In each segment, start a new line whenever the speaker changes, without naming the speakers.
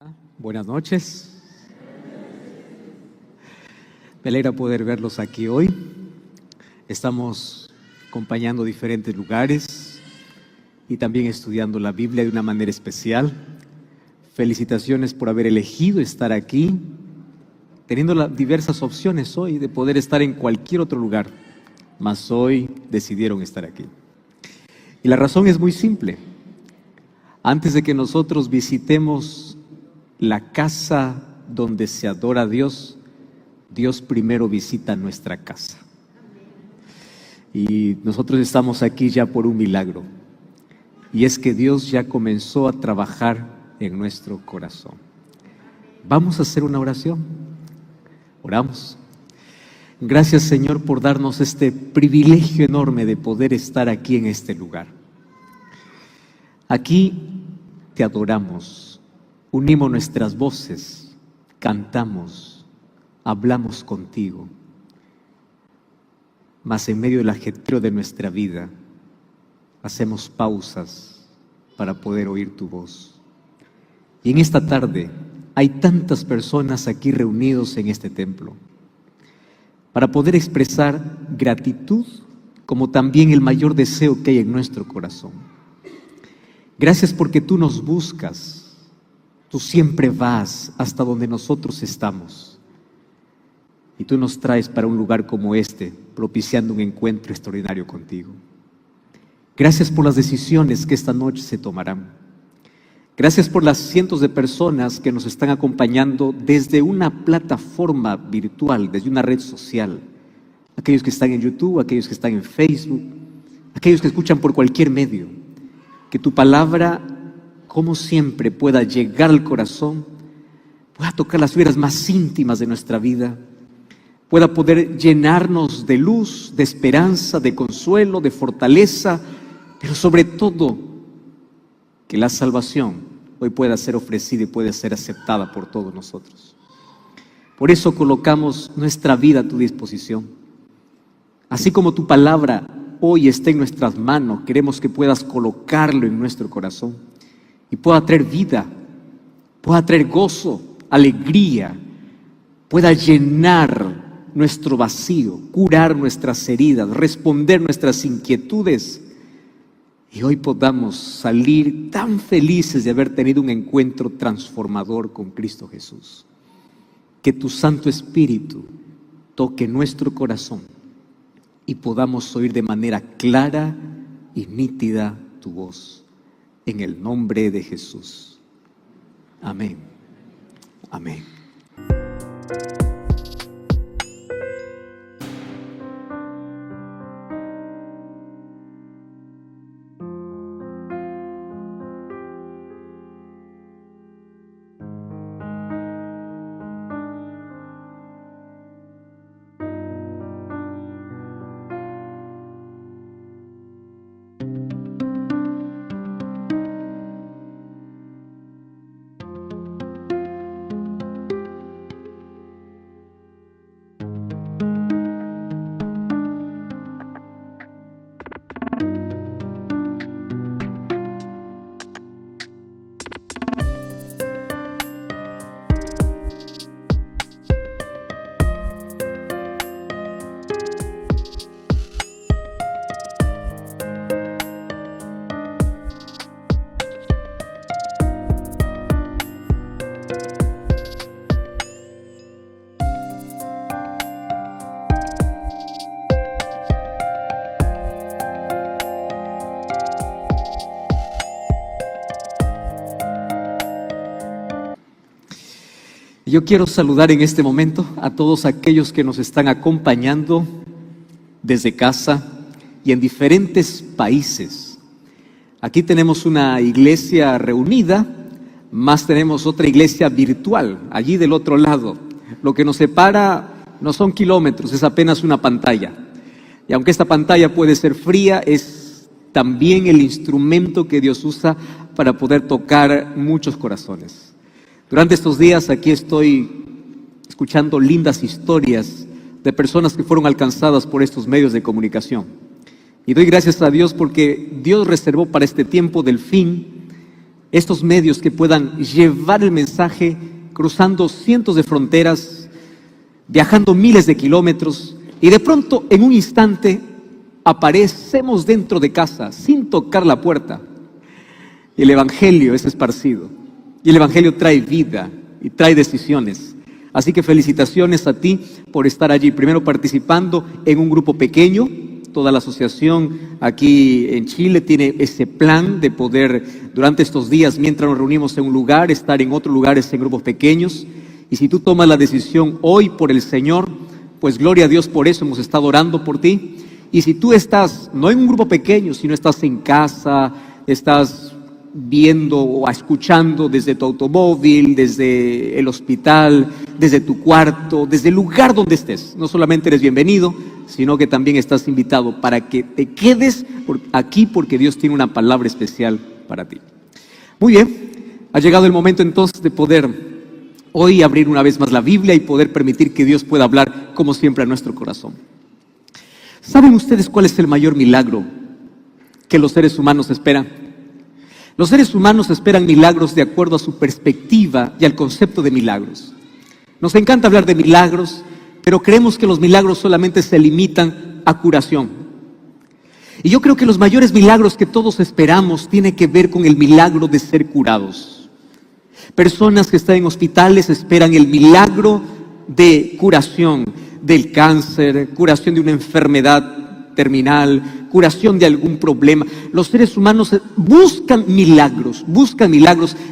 Hola, buenas noches. Me alegra poder verlos aquí hoy. Estamos acompañando diferentes lugares y también estudiando la Biblia de una manera especial. Felicitaciones por haber elegido estar aquí, teniendo diversas opciones hoy de poder estar en cualquier otro lugar, mas hoy decidieron estar aquí. Y la razón es muy simple. Antes de que nosotros visitemos la casa donde se adora a Dios, Dios primero visita nuestra casa. Y nosotros estamos aquí ya por un milagro. Y es que Dios ya comenzó a trabajar en nuestro corazón. Vamos a hacer una oración. Oramos. Gracias, Señor, por darnos este privilegio enorme de poder estar aquí en este lugar. Aquí te adoramos, unimos nuestras voces, cantamos, hablamos contigo. Mas en medio del ajetreo de nuestra vida, hacemos pausas para poder oír tu voz. Y en esta tarde hay tantas personas aquí reunidos en este templo para poder expresar gratitud, como también el mayor deseo que hay en nuestro corazón. Gracias porque tú nos buscas, tú siempre vas hasta donde nosotros estamos y tú nos traes para un lugar como este, propiciando un encuentro extraordinario contigo. Gracias por las decisiones que esta noche se tomarán. Gracias por las cientos de personas que nos están acompañando desde una plataforma virtual, desde una red social. Aquellos que están en YouTube, aquellos que están en Facebook, aquellos que escuchan por cualquier medio. Que tu palabra, como siempre, pueda llegar al corazón, pueda tocar las fibras más íntimas de nuestra vida, pueda poder llenarnos de luz, de esperanza, de consuelo, de fortaleza, pero sobre todo, que la salvación hoy pueda ser ofrecida y pueda ser aceptada por todos nosotros. Por eso colocamos nuestra vida a tu disposición. Así como tu palabra hoy está en nuestras manos, queremos que puedas colocarlo en nuestro corazón y pueda traer vida, pueda traer gozo, alegría, pueda llenar nuestro vacío, curar nuestras heridas, responder nuestras inquietudes. Y hoy podamos salir tan felices de haber tenido un encuentro transformador con Cristo Jesús. Que tu Santo Espíritu toque nuestro corazón y podamos oír de manera clara y nítida tu voz. En el nombre de Jesús. Amén. Amén. Yo quiero saludar en este momento a todos aquellos que nos están acompañando desde casa y en diferentes países. Aquí tenemos una iglesia reunida, más tenemos otra iglesia virtual, allí del otro lado. Lo que nos separa no son kilómetros, es apenas una pantalla. Y aunque esta pantalla puede ser fría, es también el instrumento que Dios usa para poder tocar muchos corazones. Durante estos días aquí estoy escuchando lindas historias de personas que fueron alcanzadas por estos medios de comunicación. Y doy gracias a Dios porque Dios reservó para este tiempo del fin estos medios que puedan llevar el mensaje cruzando cientos de fronteras, viajando miles de kilómetros, y de pronto en un instante aparecemos dentro de casa sin tocar la puerta. El Evangelio es esparcido y el Evangelio trae vida y trae decisiones. Así que felicitaciones a ti por estar allí, primero participando en un grupo pequeño. Toda la asociación aquí en Chile tiene ese plan de poder durante estos días, mientras nos reunimos en un lugar, estar en otros lugares en grupos pequeños. Y si tú tomas la decisión hoy por el Señor, pues gloria a Dios por eso, hemos estado orando por ti. Y si tú estás no en un grupo pequeño, sino estás en casa, estás viendo o escuchando desde tu automóvil, desde el hospital, desde tu cuarto, desde el lugar donde estés, no solamente eres bienvenido, sino que también estás invitado para que te quedes aquí porque Dios tiene una palabra especial para ti. Muy bien, ha llegado el momento entonces de poder hoy abrir una vez más la Biblia y poder permitir que Dios pueda hablar como siempre a nuestro corazón. ¿Saben ustedes cuál es el mayor milagro que los seres humanos esperan? Los seres humanos esperan milagros de acuerdo a su perspectiva y al concepto de milagros. Nos encanta hablar de milagros, pero creemos que los milagros solamente se limitan a curación. Y yo creo que los mayores milagros que todos esperamos tienen que ver con el milagro de ser curados. Personas que están en hospitales esperan el milagro de curación del cáncer, curación de una enfermedad terminal, curación de algún problema. Los seres humanos buscan milagros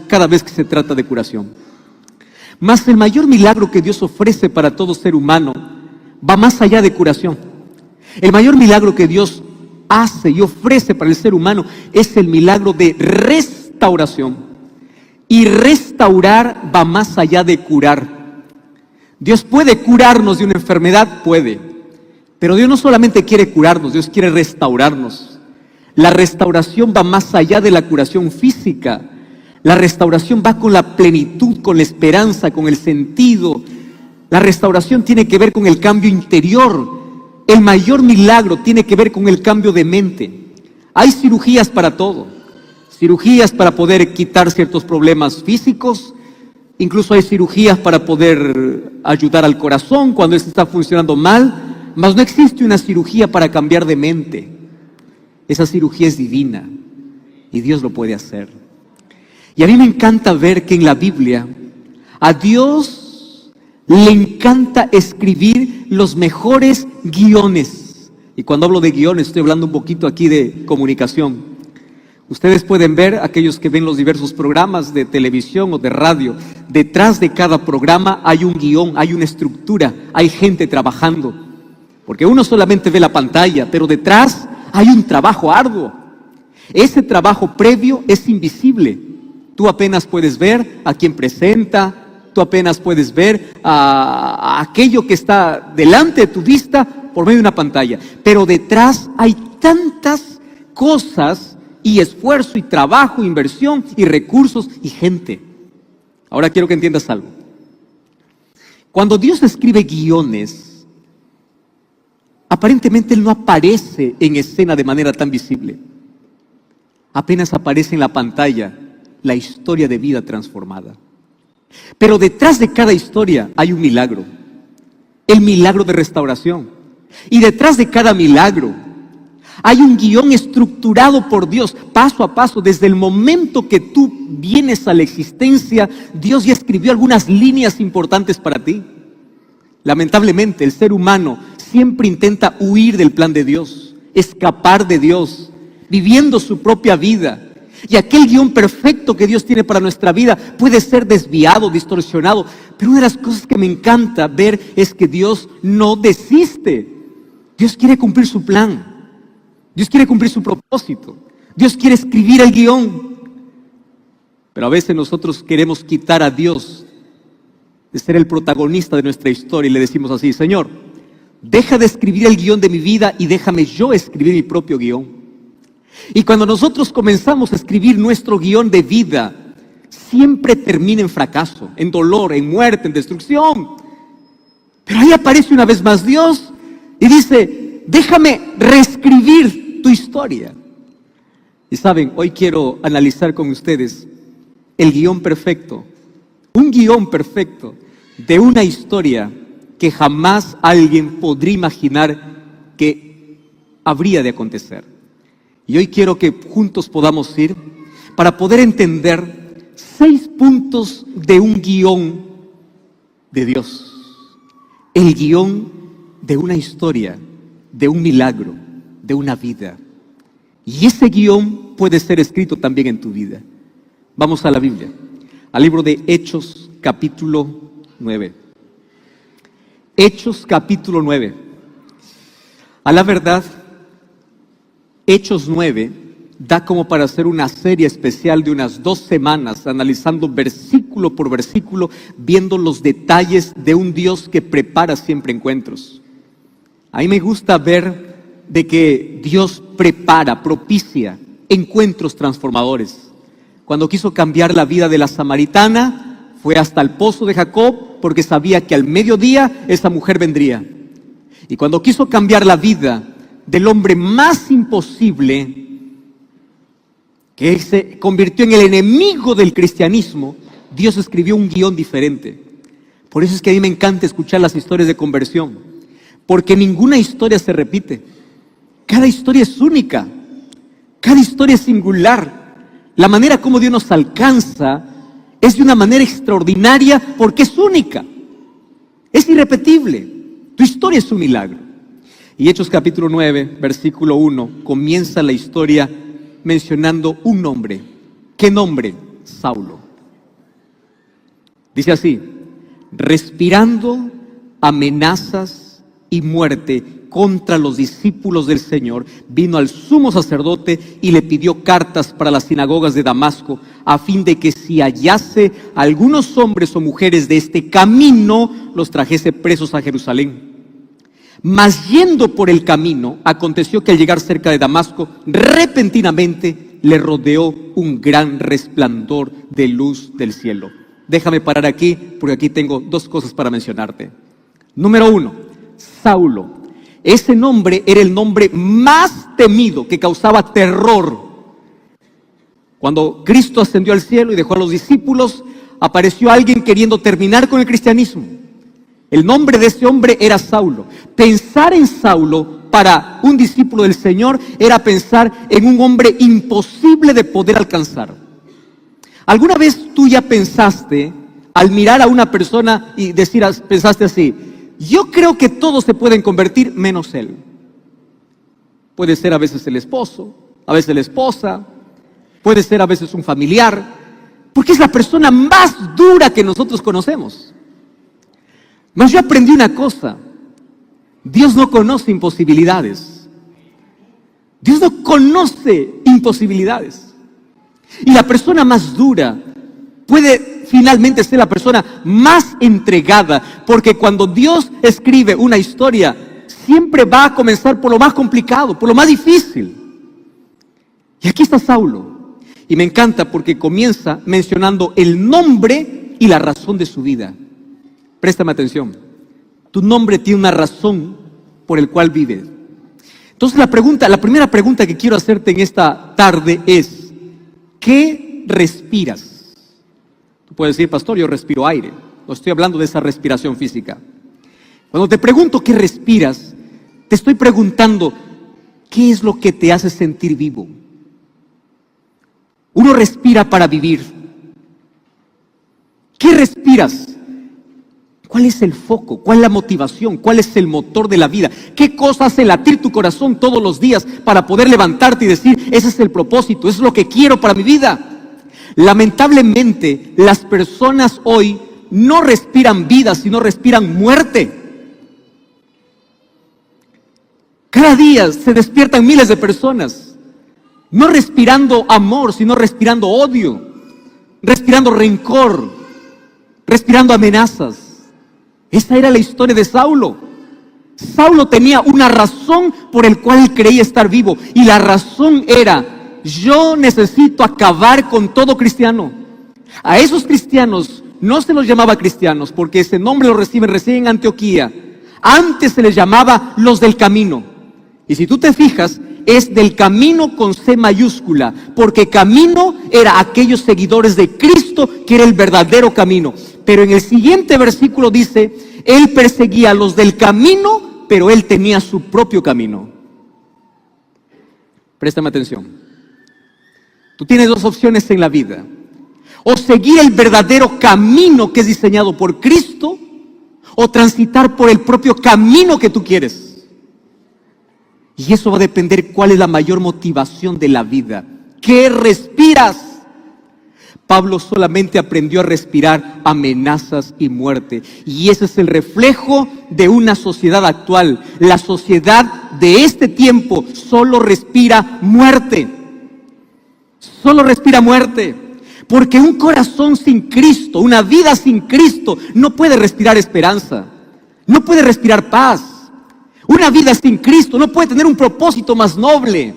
cada vez que se trata de curación. Mas el mayor milagro que Dios ofrece para todo ser humano va más allá de curación. El mayor milagro que Dios hace y ofrece para el ser humano es el milagro de restauración. Y restaurar va más allá de curar. Dios puede curarnos de una enfermedad, puede. Pero Dios no solamente quiere curarnos, Dios quiere restaurarnos. La restauración va más allá de la curación física. La restauración va con la plenitud, con la esperanza, con el sentido. La restauración tiene que ver con el cambio interior. El mayor milagro tiene que ver con el cambio de mente. Hay cirugías para todo. Cirugías para poder quitar ciertos problemas físicos. Incluso hay cirugías para poder ayudar al corazón cuando éste está funcionando mal. Mas no existe una cirugía para cambiar de mente. Esa cirugía es divina y Dios lo puede hacer. Y a mí me encanta ver que en la Biblia a Dios le encanta escribir los mejores guiones. Y cuando hablo de guiones estoy hablando un poquito aquí de comunicación. Ustedes pueden ver, aquellos que ven los diversos programas de televisión o de radio, detrás de cada programa hay un guión, hay una estructura, hay gente trabajando. Porque uno solamente ve la pantalla, pero detrás hay un trabajo arduo. Ese trabajo previo es invisible. Tú apenas puedes ver a quien presenta, tú apenas puedes ver a aquello que está delante de tu vista por medio de una pantalla. Pero detrás hay tantas cosas y esfuerzo y trabajo, inversión y recursos y gente. Ahora quiero que entiendas algo. Cuando Dios escribe guiones, aparentemente Él no aparece en escena de manera tan visible. Apenas aparece en la pantalla la historia de vida transformada. Pero detrás de cada historia hay un milagro. El milagro de restauración. Y detrás de cada milagro hay un guión estructurado por Dios, paso a paso. Desde el momento que tú vienes a la existencia, Dios ya escribió algunas líneas importantes para ti. Lamentablemente, el ser humano siempre intenta huir del plan de Dios, escapar de Dios, viviendo su propia vida. Y aquel guión perfecto que Dios tiene para nuestra vida puede ser desviado, distorsionado. Pero una de las cosas que me encanta ver es que Dios no desiste. Dios quiere cumplir su plan. Dios quiere cumplir su propósito. Dios quiere escribir el guión. Pero a veces nosotros queremos quitar a Dios de ser el protagonista de nuestra historia y le decimos así: Señor, deja de escribir el guión de mi vida y déjame yo escribir mi propio guión. Y cuando nosotros comenzamos a escribir nuestro guión de vida, siempre termina en fracaso, en dolor, en muerte, en destrucción. Pero ahí aparece una vez más Dios y dice: déjame reescribir tu historia. Y saben, hoy quiero analizar con ustedes el guión perfecto, un guión perfecto de una historia que jamás alguien podría imaginar que habría de acontecer. Y hoy quiero que juntos podamos ir para poder entender 6 puntos de un guión de Dios. El guión de una historia, de un milagro, de una vida. Y ese guión puede ser escrito también en tu vida. Vamos a la Biblia, al libro de Hechos, capítulo 9. Hechos, capítulo 9. A la verdad, Hechos 9 da como para hacer una serie especial de unas 2 semanas, analizando versículo por versículo, viendo los detalles de un Dios que prepara siempre encuentros. A mí me gusta ver de que Dios prepara, propicia encuentros transformadores. Cuando quiso cambiar la vida de la samaritana, fue hasta el pozo de Jacob, porque sabía que al mediodía esa mujer vendría. Y cuando quiso cambiar la vida del hombre más imposible, que se convirtió en el enemigo del cristianismo, Dios escribió un guión diferente. Por eso es que a mí me encanta escuchar las historias de conversión, porque ninguna historia se repite. Cada historia es única, cada historia es singular. La manera como Dios nos alcanza es de una manera extraordinaria porque es única, es irrepetible. Tu historia es un milagro. Y Hechos capítulo 9, versículo 1, comienza la historia mencionando un nombre. ¿Qué nombre? Saulo. Dice así: respirando amenazas y muerte contra los discípulos del Señor, vino al sumo sacerdote y le pidió cartas para las sinagogas de Damasco, a fin de que si hallase algunos hombres o mujeres de este camino, los trajese presos a Jerusalén. Mas yendo por el camino, aconteció que al llegar cerca de Damasco, repentinamente le rodeó un gran resplandor de luz del cielo. Déjame parar aquí, porque aquí tengo 2 cosas para mencionarte. Número 1, Saulo. Ese nombre era el nombre más temido, que causaba terror. Cuando Cristo ascendió al cielo y dejó a los discípulos, apareció alguien queriendo terminar con el cristianismo. El nombre de ese hombre era Saulo. Pensar en Saulo para un discípulo del Señor era pensar en un hombre imposible de poder alcanzar. ¿Alguna vez tú ya pensaste, al mirar a una persona y pensaste así: yo creo que todos se pueden convertir menos él? Puede ser a veces el esposo, a veces la esposa, puede ser a veces un familiar, porque es la persona más dura que nosotros conocemos. Mas yo aprendí una cosa: Dios no conoce imposibilidades. Dios no conoce imposibilidades. Y la persona más dura puede finalmente ser la persona más entregada, porque cuando Dios escribe una historia, siempre va a comenzar por lo más complicado, por lo más difícil. Y aquí está Saulo. Y me encanta porque comienza mencionando el nombre y la razón de su vida. Préstame atención. Tu nombre tiene una razón por el cual vives. Entonces la primera pregunta que quiero hacerte en esta tarde es: ¿qué respiras? Tú puedes decir: pastor, yo respiro aire. No estoy hablando de esa respiración física. Cuando te pregunto qué respiras, te estoy preguntando: ¿qué es lo que te hace sentir vivo? Uno respira para vivir. ¿Qué respiras? ¿Cuál es el foco? ¿Cuál es la motivación? ¿Cuál es el motor de la vida? ¿Qué cosa hace latir tu corazón todos los días para poder levantarte y decir: ese es el propósito, eso es lo que quiero para mi vida? Lamentablemente, las personas hoy no respiran vida, sino respiran muerte. Cada día se despiertan miles de personas, no respirando amor, sino respirando odio, respirando rencor, respirando amenazas. Esa era la historia de Saulo. Saulo tenía una razón por el cual él creía estar vivo, y la razón era: yo necesito acabar con todo cristiano. A esos cristianos no se los llamaba cristianos, porque ese nombre lo reciben recién en Antioquía. Antes se les llamaba los del camino. Y si tú te fijas, es del camino con C mayúscula, porque camino era aquellos seguidores de Cristo, que era el verdadero camino. Pero en el siguiente versículo dice, Él perseguía a los del camino, pero Él tenía su propio camino. Préstame atención. Tú tienes dos opciones en la vida: o seguir el verdadero camino que es diseñado por Cristo, o transitar por el propio camino que tú quieres. Y eso va a depender cuál es la mayor motivación de la vida. ¿Qué respiras? Pablo solamente aprendió a respirar amenazas y muerte. Y ese es el reflejo de una sociedad actual. La sociedad de este tiempo solo respira muerte. Solo respira muerte. Porque un corazón sin Cristo, una vida sin Cristo, no puede respirar esperanza. No puede respirar paz. Una vida sin Cristo no puede tener un propósito más noble.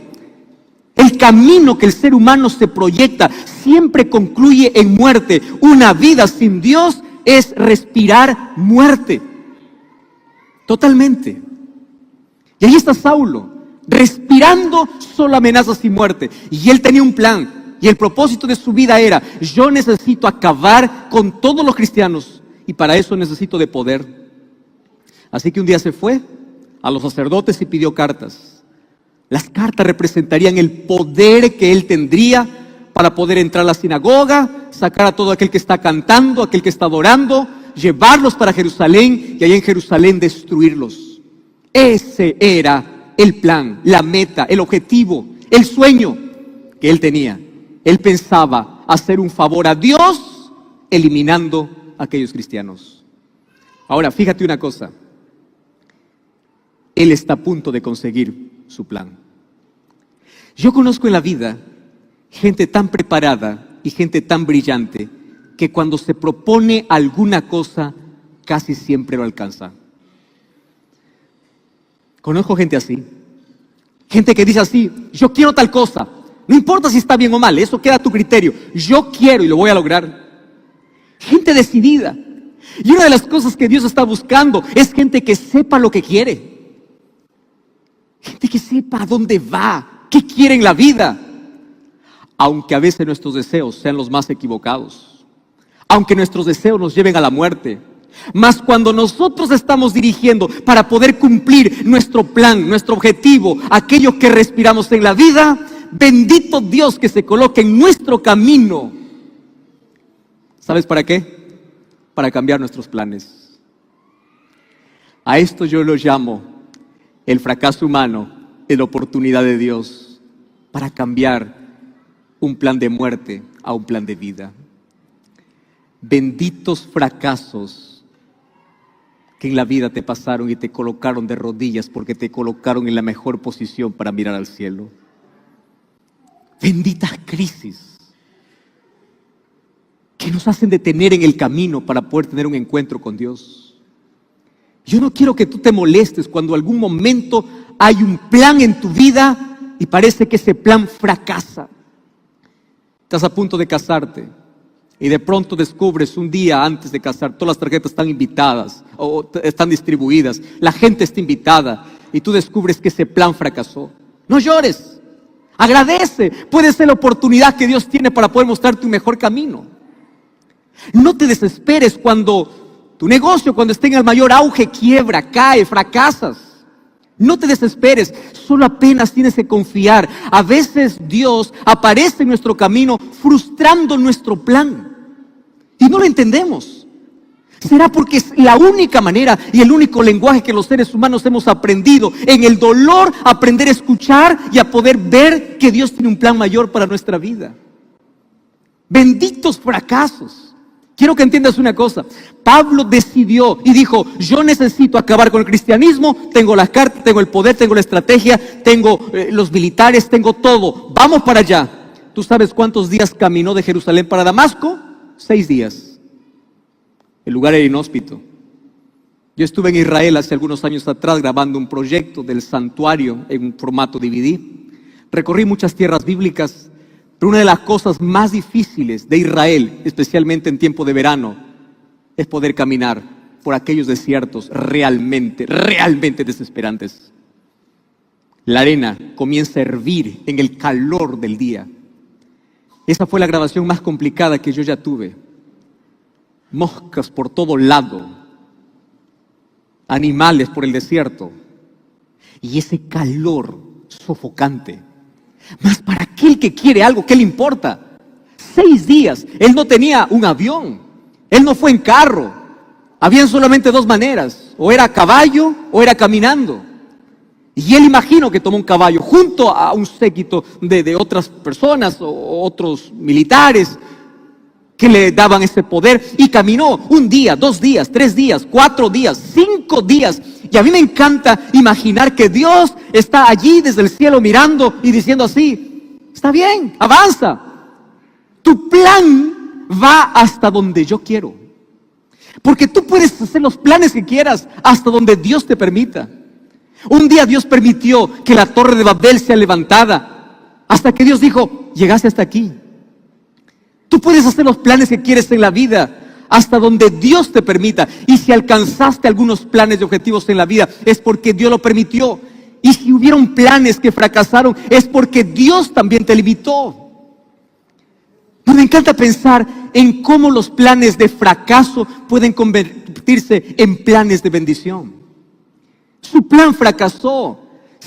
El camino que el ser humano se proyecta siempre concluye en muerte. Una vida sin Dios es respirar muerte. Totalmente. Y ahí está Saulo, respirando solo amenazas y muerte. Y él tenía un plan. Y el propósito de su vida era: yo necesito acabar con todos los cristianos. Y para eso necesito de poder. Así que un día se fue a los sacerdotes y pidió cartas. Las cartas representarían el poder que él tendría para poder entrar a la sinagoga, sacar a todo aquel que está cantando, aquel que está adorando, llevarlos para Jerusalén y allá en Jerusalén destruirlos. Ese era el plan, la meta, el objetivo, el sueño que él tenía. Él pensaba hacer un favor a Dios eliminando a aquellos cristianos. Ahora, fíjate una cosa. Él está a punto de conseguir su plan. Yo conozco en la vida gente tan preparada y gente tan brillante que cuando se propone alguna cosa casi siempre lo alcanza. Conozco gente así. Gente que dice así: yo quiero tal cosa. No importa si está bien o mal, eso queda a tu criterio. Yo quiero y lo voy a lograr. Gente decidida. Y una de las cosas que Dios está buscando es gente que sepa lo que quiere. Gente que sepa a dónde va, qué quiere en la vida. Aunque a veces nuestros deseos sean los más equivocados. Aunque nuestros deseos nos lleven a la muerte. Mas cuando nosotros estamos dirigiendo para poder cumplir nuestro plan, nuestro objetivo, aquello que respiramos en la vida, bendito Dios que se coloque en nuestro camino. ¿Sabes para qué? Para cambiar nuestros planes. A esto yo lo llamo el fracaso humano es la oportunidad de Dios para cambiar un plan de muerte a un plan de vida. Benditos fracasos que en la vida te pasaron y te colocaron de rodillas porque te colocaron en la mejor posición para mirar al cielo. Benditas crisis que nos hacen detener en el camino para poder tener un encuentro con Dios. Yo no quiero que tú te molestes cuando algún momento hay un plan en tu vida y parece que ese plan fracasa. Estás a punto de casarte y de pronto descubres un día antes de casar, todas las tarjetas están invitadas o están distribuidas, la gente está invitada y tú descubres que ese plan fracasó. No llores, agradece, puede ser la oportunidad que Dios tiene para poder mostrarte un mejor camino. No te desesperes cuando tu negocio, cuando esté en el mayor auge, quiebra, cae, fracasas. No te desesperes, solo apenas tienes que confiar. A veces Dios aparece en nuestro camino frustrando nuestro plan. Y no lo entendemos. ¿Será porque es la única manera y el único lenguaje que los seres humanos hemos aprendido? En el dolor, aprender a escuchar y a poder ver que Dios tiene un plan mayor para nuestra vida. Benditos fracasos. Quiero que entiendas una cosa. Pablo decidió y dijo: yo necesito acabar con el cristianismo. Tengo las cartas, tengo el poder, tengo la estrategia, tengo los militares, tengo todo. Vamos para allá. ¿Tú sabes cuántos días caminó de Jerusalén para Damasco? 6 días. El lugar era inhóspito. Yo estuve en Israel hace algunos años atrás grabando un proyecto del santuario en un formato DVD. Recorrí muchas tierras bíblicas. Pero una de las cosas más difíciles de Israel, especialmente en tiempo de verano, es poder caminar por aquellos desiertos realmente desesperantes. La arena comienza a hervir en el calor del día. Esa fue la grabación más complicada que yo ya tuve. Moscas por todo lado, animales por el desierto y ese calor sofocante. Mas para aquel que quiere algo, ¿qué le importa? 6 días, él no tenía un avión, él no fue en carro, habían solamente 2 maneras, o era a caballo o era caminando. Y él imagino que tomó un caballo junto a un séquito de otras personas o otros militares que le daban ese poder y caminó 1 día, 2 días, 3 días, 4 días, 5 días. Y a mí me encanta imaginar que Dios está allí desde el cielo mirando y diciendo así: está bien, avanza. Tu plan va hasta donde yo quiero. Porque tú puedes hacer los planes que quieras hasta donde Dios te permita. Un día Dios permitió que la torre de Babel sea levantada, hasta que Dios dijo: llegaste hasta aquí. Tú puedes hacer los planes que quieres en la vida hasta donde Dios te permita. Y si alcanzaste algunos planes y objetivos en la vida, es porque Dios lo permitió. Y si hubieron planes que fracasaron, es porque Dios también te limitó. Pero me encanta pensar en cómo los planes de fracaso pueden convertirse en planes de bendición. Su plan fracasó.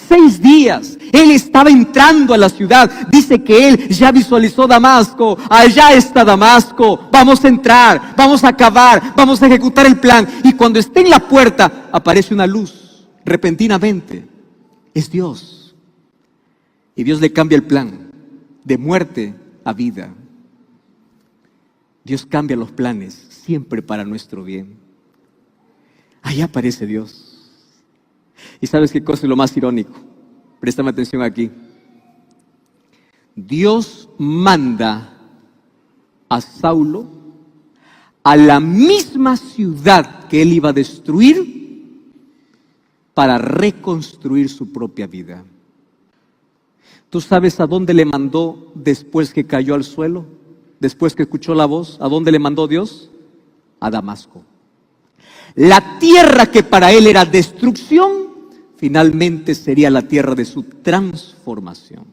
6 días. Él estaba entrando a la ciudad. Dice que él ya visualizó Damasco. Allá está Damasco. Vamos a entrar, vamos a acabar, vamos a ejecutar el plan. Y cuando esté en la puerta, aparece una luz. Repentinamente. Es Dios. Y Dios le cambia el plan. De muerte a vida. Dios cambia los planes siempre para nuestro bien. Ahí aparece Dios. ¿Y sabes qué cosa es lo más irónico? Préstame atención aquí. Dios manda a Saulo a la misma ciudad que él iba a destruir para reconstruir su propia vida. ¿Tú sabes a dónde le mandó después que cayó al suelo? Después que escuchó la voz, ¿a dónde le mandó Dios? A Damasco. La tierra que para él era destrucción, finalmente sería la tierra de su transformación.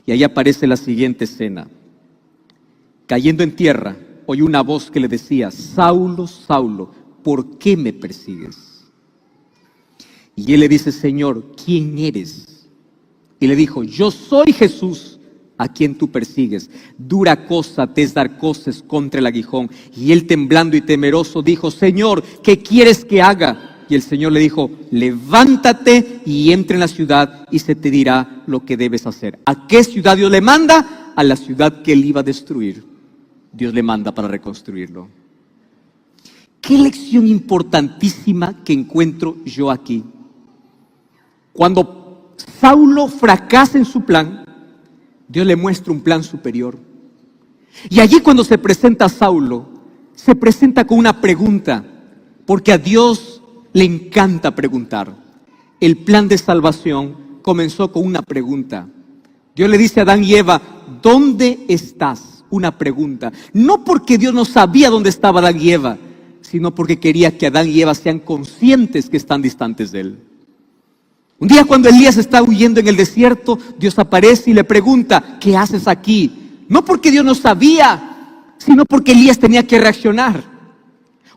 Y ahí aparece la siguiente escena. Cayendo en tierra, oyó una voz que le decía: Saulo, Saulo, ¿por qué me persigues? Y él le dice: Señor, ¿quién eres? Y le dijo: yo soy Jesús, a quien tú persigues. Dura cosa te es dar coces contra el aguijón. Y él, temblando y temeroso, dijo: Señor, ¿qué quieres que haga? Y el Señor le dijo: levántate y entra en la ciudad y se te dirá lo que debes hacer. ¿A qué ciudad Dios le manda? A la ciudad que él iba a destruir. Dios le manda para reconstruirlo. Qué lección importantísima que encuentro yo aquí. Cuando Saulo fracasa en su plan, Dios le muestra un plan superior. Y allí, cuando se presenta Saulo, se presenta con una pregunta, porque a Dios le encanta preguntar. El plan de salvación comenzó con una pregunta. Dios le dice a Adán y Eva: ¿dónde estás? Una pregunta. No porque Dios no sabía dónde estaba Adán y Eva, sino porque quería que Adán y Eva sean conscientes que están distantes de él. Un día, cuando Elías está huyendo en el desierto, Dios aparece y le pregunta: ¿qué haces aquí? No porque Dios no sabía, sino porque Elías tenía que reaccionar.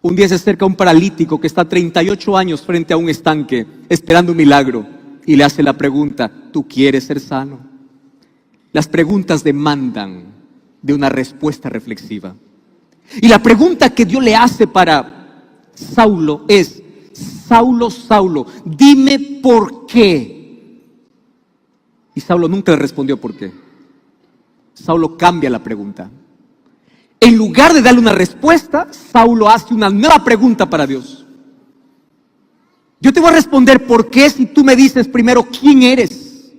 Un día se acerca un paralítico que está 38 años frente a un estanque esperando un milagro y le hace la pregunta: ¿tú quieres ser sano? Las preguntas demandan de una respuesta reflexiva. Y la pregunta que Dios le hace para Saulo es: Saulo, Saulo, dime por qué. Y Saulo nunca le respondió por qué. Saulo cambia la pregunta. En lugar de darle una respuesta, Saulo hace una nueva pregunta para Dios. Yo te voy a responder por qué si tú me dices primero quién eres.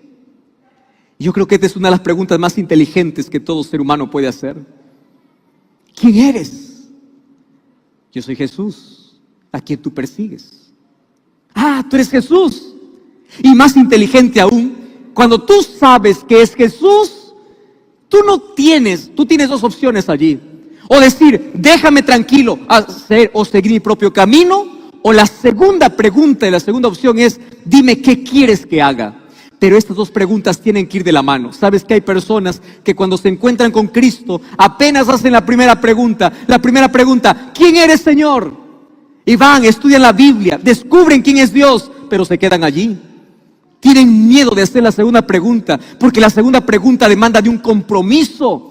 Y yo creo que esta es una de las preguntas más inteligentes que todo ser humano puede hacer. ¿Quién eres? Yo soy Jesús, a quien tú persigues. Ah, tú eres Jesús. Y más inteligente aún, cuando tú sabes que es Jesús, tú tienes 2 opciones allí. O decir: déjame tranquilo hacer o seguir mi propio camino, O la segunda pregunta y la segunda opción es, dime qué quieres que haga. Pero estas dos preguntas tienen que ir de la mano. Sabes que hay personas que cuando se encuentran con Cristo, apenas hacen la primera pregunta. La primera pregunta, ¿quién eres, Señor? Y van, estudian la Biblia, descubren quién es Dios, pero se quedan allí. Tienen miedo de hacer la segunda pregunta, porque la segunda pregunta demanda de un compromiso,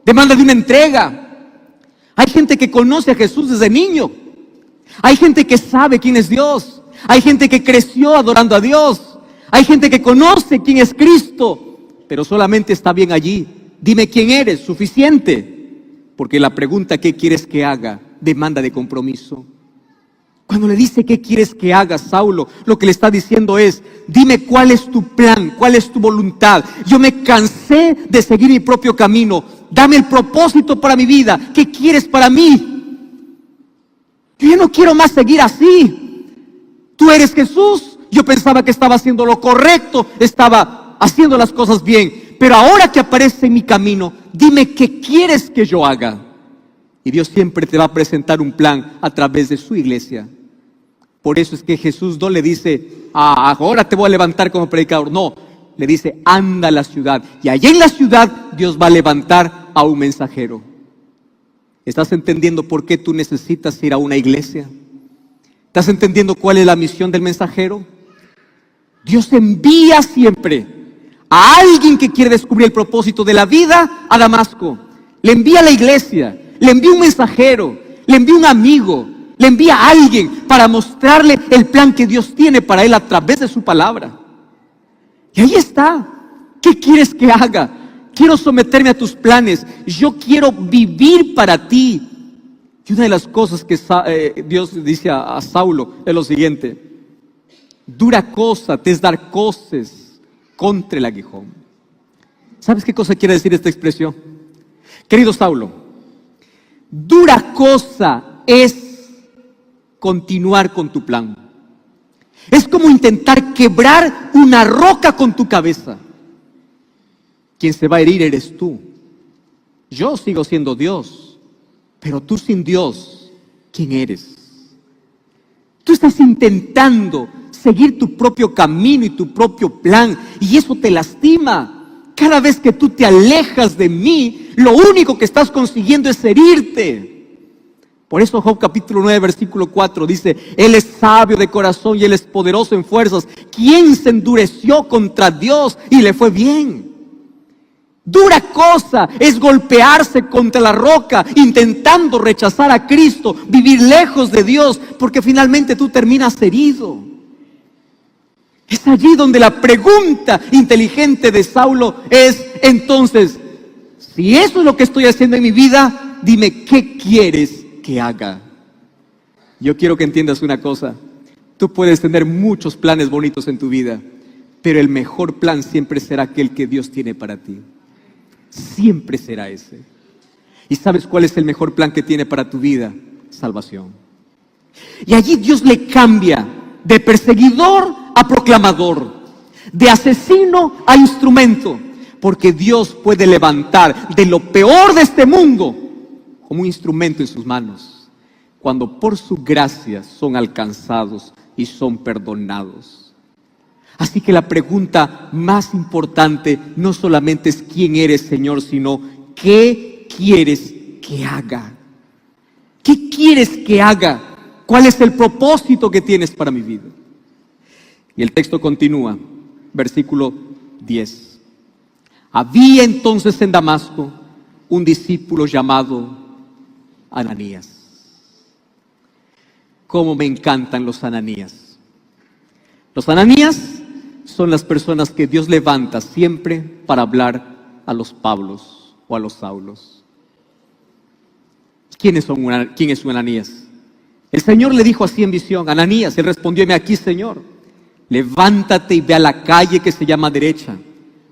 demanda de una entrega. Hay gente que conoce a Jesús desde niño. Hay gente que sabe quién es Dios. Hay gente que creció adorando a Dios. Hay gente que conoce quién es Cristo, pero solamente está bien allí. Dime quién eres, suficiente. Porque la pregunta ¿qué quieres que haga? Demanda de compromiso. Cuando le dice ¿qué quieres que haga, Saulo? Lo que le está diciendo es, dime cuál es tu plan, cuál es tu voluntad. Yo me cansé de seguir mi propio camino. Dame el propósito para mi vida. ¿Qué quieres para mí? Yo ya no quiero más seguir así. Tú eres Jesús. Yo pensaba que estaba haciendo lo correcto, estaba haciendo las cosas bien. Pero ahora que aparece en mi camino, dime qué quieres que yo haga. Y Dios siempre te va a presentar un plan a través de su iglesia. Por eso es que Jesús no le dice, ahora te voy a levantar como predicador. No, le dice, anda a la ciudad. Y allá en la ciudad Dios va a levantar a un mensajero. ¿Estás entendiendo por qué tú necesitas ir a una iglesia? ¿Estás entendiendo cuál es la misión del mensajero? Dios envía siempre a alguien que quiere descubrir el propósito de la vida a Damasco. Le envía a la iglesia, le envía un mensajero, le envía un amigo, le envía a alguien para mostrarle el plan que Dios tiene para él a través de su palabra. Y ahí está. ¿Qué quieres que haga? Quiero someterme a tus planes. Yo quiero vivir para ti. Y una de las cosas que Dios dice a Saulo es lo siguiente: dura cosa te es dar coces contra el aguijón. ¿Sabes qué cosa quiere decir esta expresión? Querido Saulo, dura cosa es continuar con tu plan. Es como intentar quebrar una roca con tu cabeza. Quien se va a herir eres tú. Yo sigo siendo Dios, pero tú sin Dios, ¿quién eres? Tú estás intentando seguir tu propio camino y tu propio plan, y eso te lastima. Cada vez que tú te alejas de mí, lo único que estás consiguiendo es herirte. Por eso Job capítulo 9 versículo 4 dice: Él es sabio de corazón y Él es poderoso en fuerzas. ¿Quién se endureció contra Dios y le fue bien? Dura cosa es golpearse contra la roca, intentando rechazar a Cristo, vivir lejos de Dios, porque finalmente tú terminas herido. Es allí donde la pregunta inteligente de Saulo es: entonces, si eso es lo que estoy haciendo en mi vida, dime qué quieres que haga. Yo quiero que entiendas una cosa: tú puedes tener muchos planes bonitos en tu vida, pero el mejor plan siempre será aquel que Dios tiene para ti. Siempre será ese. ¿Y sabes cuál es el mejor plan que tiene para tu vida? Salvación. Y allí Dios le cambia de perseguidor a proclamador, de asesino a instrumento, porque Dios puede levantar de lo peor de este mundo como un instrumento en sus manos, cuando por su gracia son alcanzados y son perdonados. Así que la pregunta más importante no solamente es ¿quién eres, Señor?, sino ¿qué quieres que haga? ¿Qué quieres que haga? ¿Cuál es el propósito que tienes para mi vida? Y el texto continúa, versículo 10. Había entonces en Damasco un discípulo llamado Ananías. Cómo me encantan los Ananías. Los Ananías son las personas que Dios levanta siempre para hablar a los Pablos o a los Saulos. ¿Quién es un Ananías? El Señor le dijo así en visión: Ananías. Él respondió: heme aquí, Señor. Levántate y ve a la calle que se llama Derecha.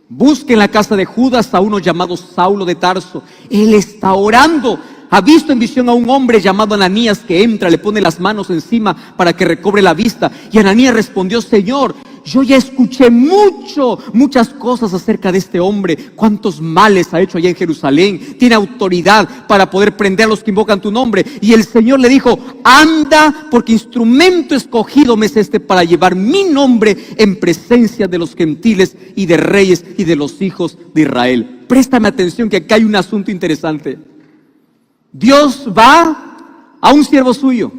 Busque en la casa de Judas a uno llamado Saulo de Tarso. Él está orando. Ha visto en visión a un hombre llamado Ananías que entra, le pone las manos encima para que recobre la vista. Y Ananías respondió: Señor, yo ya escuché muchas cosas acerca de este hombre, cuántos males ha hecho allá en Jerusalén, tiene autoridad para poder prender a los que invocan tu nombre. Y el Señor le dijo, anda, porque instrumento escogido me es este para llevar mi nombre en presencia de los gentiles y de reyes y de los hijos de Israel. Préstame atención que acá hay un asunto interesante. Dios va a un siervo suyo,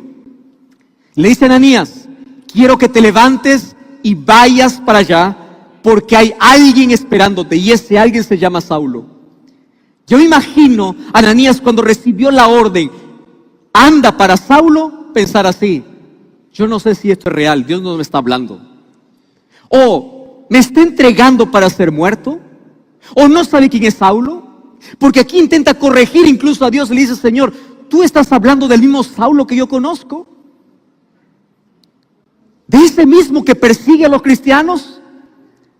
le dice a Ananías, quiero que te levantes y vayas para allá, porque hay alguien esperándote, y ese alguien se llama Saulo. Yo me imagino a Ananías cuando recibió la orden, anda para Saulo, pensar así, yo no sé si esto es real, Dios no me está hablando. O me está entregando para ser muerto, o no sabe quién es Saulo, porque aquí intenta corregir incluso a Dios, le dice, Señor, tú estás hablando del mismo Saulo que yo conozco, de ese mismo que persigue a los cristianos,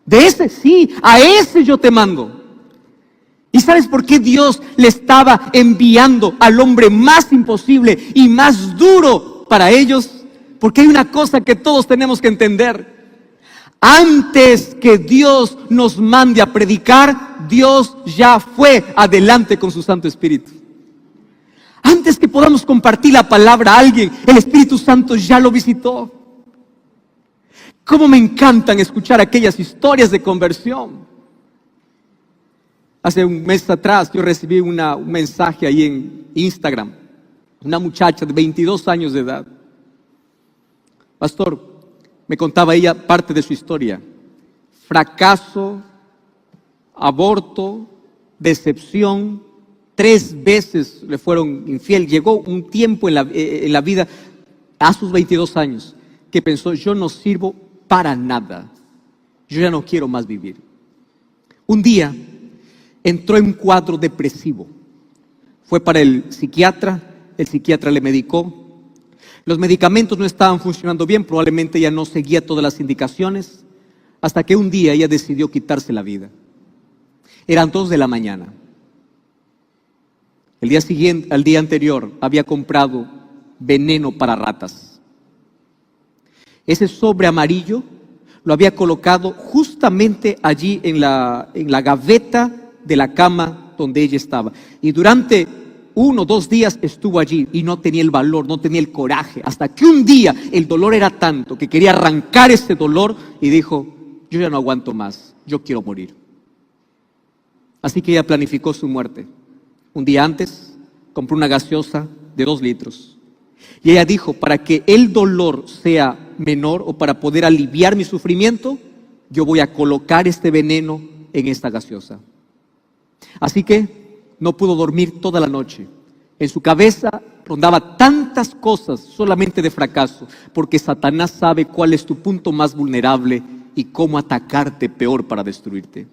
de ese, sí, a ese yo te mando. ¿Y sabes por qué Dios le estaba enviando al hombre más imposible y más duro para ellos? Porque hay una cosa que todos tenemos que entender. Antes que Dios nos mande a predicar, Dios ya fue adelante con su Santo Espíritu. Antes que podamos compartir la palabra a alguien, el Espíritu Santo ya lo visitó. Cómo me encantan escuchar aquellas historias de conversión. Hace un mes atrás yo recibí un mensaje ahí en Instagram. Una muchacha de 22 años de edad. Pastor, me contaba ella parte de su historia. Fracaso, aborto, decepción. 3 veces le fueron infiel. Llegó un tiempo en la vida, a sus 22 años, que pensó, yo no sirvo para nada. Yo ya no quiero más vivir. Un día entró en un cuadro depresivo. Fue para el psiquiatra le medicó. Los medicamentos no estaban funcionando bien, probablemente ella no seguía todas las indicaciones, hasta que un día ella decidió quitarse la vida. Eran 2 de la mañana. El día siguiente, al día anterior, había comprado veneno para ratas. Ese sobre amarillo lo había colocado justamente allí en la gaveta de la cama donde ella estaba. Y durante 1 o 2 días estuvo allí y no tenía el valor, no tenía el coraje, hasta que un día el dolor era tanto que quería arrancar ese dolor y dijo, yo ya no aguanto más, yo quiero morir. Así que ella planificó su muerte. Un día antes compró una gaseosa de 2 litros. Y ella dijo, para que el dolor sea menor o para poder aliviar mi sufrimiento, yo voy a colocar este veneno en esta gaseosa. Así que no pudo dormir toda la noche. En su cabeza rondaba tantas cosas solamente de fracaso, porque Satanás sabe cuál es tu punto más vulnerable y cómo atacarte peor para destruirte.